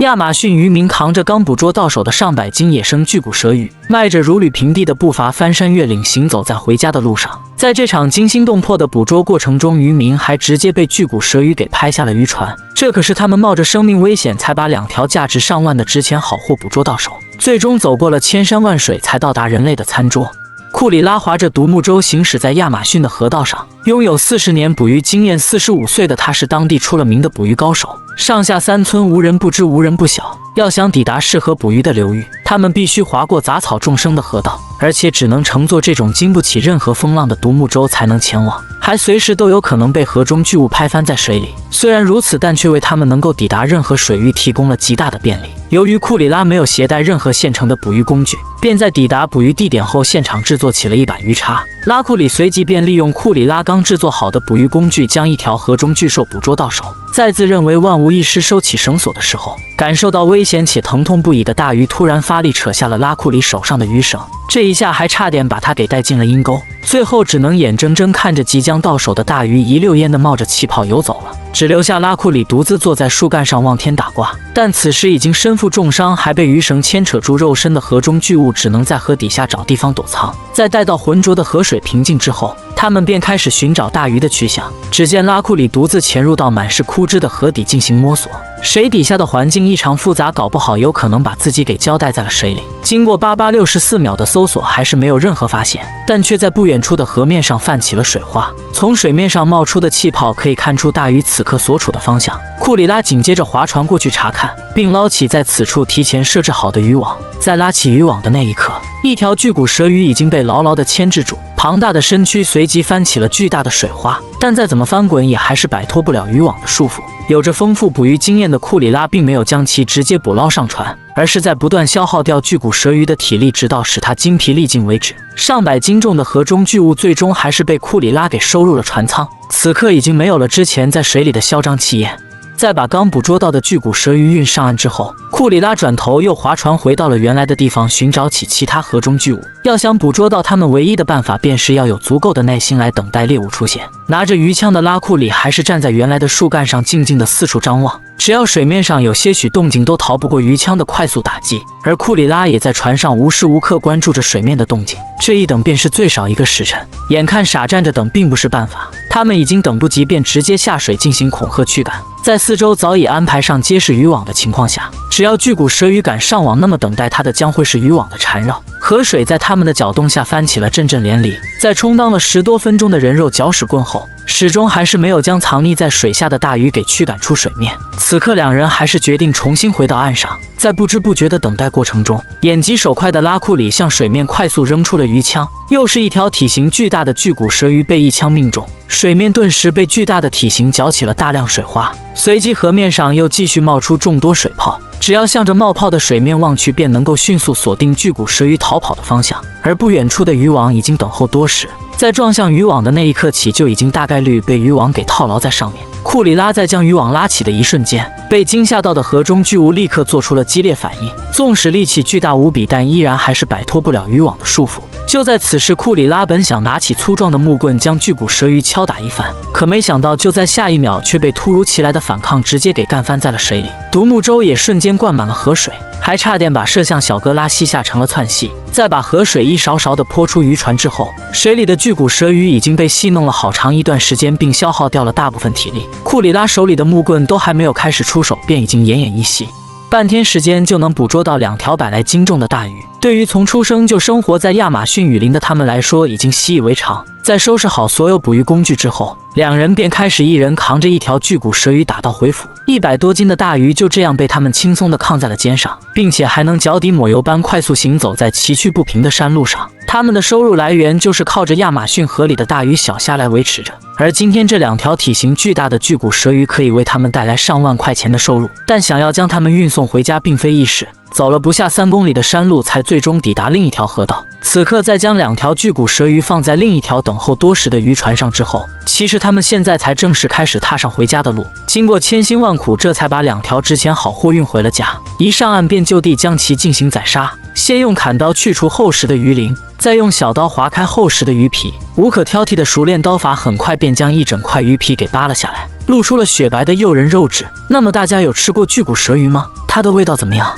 亚马逊渔民扛着刚捕捉到手的上百斤野生巨骨蛇鱼，迈着如履平地的步伐翻山越岭，行走在回家的路上。在这场惊心动魄的捕捉过程中，渔民还直接被巨骨蛇鱼给拍下了渔船。这可是他们冒着生命危险才把2条价值上万的值钱好货捕捉到手，最终走过了千山万水才到达人类的餐桌。库里拉划着独木舟行驶在亚马逊的河道上，拥有40年捕鱼经验，45岁的他是当地出了名的捕鱼高手，上下3村无人不知无人不晓。要想抵达适合捕鱼的流域，他们必须划过杂草众生的河道，而且只能乘坐这种经不起任何风浪的独木舟才能前往，还随时都有可能被河中巨物拍翻在水里。虽然如此，但却为他们能够抵达任何水域提供了极大的便利。由于库里拉没有携带任何现成的捕鱼工具，便在抵达捕鱼地点后现场制作起了一把鱼叉。拉库里随即便利用库里拉刚制作好的捕鱼工具，将一条河中巨兽捕捉到手。在自认为万无一失收起绳索的时候，感受到危险且疼痛不已的大鱼突然发力扯下了拉库里手上的鱼绳，这一下还差点把他给带进了阴沟，最后只能眼睁睁看着即将到手的大鱼一溜烟的冒着气泡游走了，只留下拉库里独自坐在树干上望天打卦。但此时已经身负重伤，还被鱼绳牵扯住肉身的河中巨物只能在河底下找地方躲藏。在待到浑浊的河水平静之后，他们便开始寻找大鱼的去向。只见拉库里独自潜入到满是枯枝的河底进行摸索，水底下的环境异常复杂，搞不好有可能把自己给交代在了水里。经过64秒的搜索，还是没有任何发现，但却在不远处的河面上泛起了水花。从水面上冒出的气泡可以看出大鱼此刻所处的方向。库里拉紧接着划船过去查看，并捞起在此处提前设置好的渔网。在拉起渔网的那一刻，一条巨骨蛇鱼已经被牢牢地牵制住，庞大的身躯随即翻起了巨大的水花，但再怎么翻滚也还是摆脱不了渔网的束缚。有着丰富捕鱼经验的库里拉并没有将其直接捕捞上船，而是在不断消耗掉巨骨蛇鱼的体力，直到使它精疲力尽为止。上百斤重的河中巨物最终还是被库里拉给收入了船舱，此刻已经没有了之前在水里的嚣张气焰。在把刚捕捉到的巨骨蛇鱼运上岸之后，库里拉转头又划船回到了原来的地方，寻找起其他河中巨物。要想捕捉到它们，唯一的办法便是要有足够的耐心来等待猎物出现。拿着鱼枪的拉库里还是站在原来的树干上，静静地四处张望。只要水面上有些许动静，都逃不过鱼枪的快速打击。而库里拉也在船上无时无刻关注着水面的动静，这一等便是最少1个时辰。眼看傻站着等并不是办法，他们已经等不及，便直接下水进行恐吓驱赶。在四周早已安排上结实渔网的情况下，只要巨骨蛇鱼敢上网，那么等待它的将会是渔网的缠绕。河水在他们的搅动下翻起了阵阵涟漪，在充当了10多分钟的人肉搅屎棍后，始终还是没有将藏匿在水下的大鱼给驱赶出水面。此刻2人还是决定重新回到岸上。在不知不觉的等待过程中，眼疾手快的拉库里向水面快速扔出了鱼枪，又是一条体型巨大的巨骨蛇鱼被一枪命中，水面顿时被巨大的体型搅起了大量水花，随即河面上又继续冒出众多水泡。只要向着冒泡的水面望去，便能够迅速锁定巨骨蛇鱼逃跑的方向。而不远处的渔网已经等候多时，在撞向渔网的那一刻起，就已经大概率被渔网给套牢在上面。库里拉在将渔网拉起的一瞬间，被惊吓到的河中巨物立刻做出了激烈反应，纵使力气巨大无比，但依然还是摆脱不了渔网的束缚。就在此时，库里拉本想拿起粗壮的木棍将巨骨蛇鱼敲打一番，可没想到就在下一秒却被突如其来的反抗直接给干翻在了水里，独木舟也瞬间灌满了河水，还差点把摄像小哥拉稀下成了窜稀。在把河水一勺勺地泼出渔船之后，水里的巨骨蛇鱼已经被戏弄了好长一段时间，并消耗掉了大部分体力。库里拉手里的木棍都还没有开始出手，便已经奄奄一息。半天时间就能捕捉到2条100来斤重的大鱼，对于从出生就生活在亚马逊雨林的他们来说已经习以为常。在收拾好所有捕鱼工具之后，2人便开始一人扛着一条巨骨蛇鱼打道回府。100多斤的大鱼就这样被他们轻松地扛在了肩上，并且还能脚底抹油般快速行走在崎岖不平的山路上。他们的收入来源就是靠着亚马逊河里的大鱼小虾来维持着。而今天这2条体型巨大的巨骨蛇鱼可以为他们带来上万块钱的收入，但想要将它们运送回家并非易事。走了不下3公里的山路，才最终抵达另一条河道。此刻，在将2条巨骨蛇鱼放在另一条等候多时的渔船上之后，其实他们现在才正式开始踏上回家的路。经过千辛万苦，这才把2条值钱好货运回了家。一上岸便就地将其进行宰杀。先用砍刀去除厚实的鱼鳞，再用小刀划开厚实的鱼皮。无可挑剔的熟练刀法，很快便将一整块鱼皮给扒了下来，露出了雪白的诱人肉质。那么大家有吃过巨骨舌鱼吗？它的味道怎么样？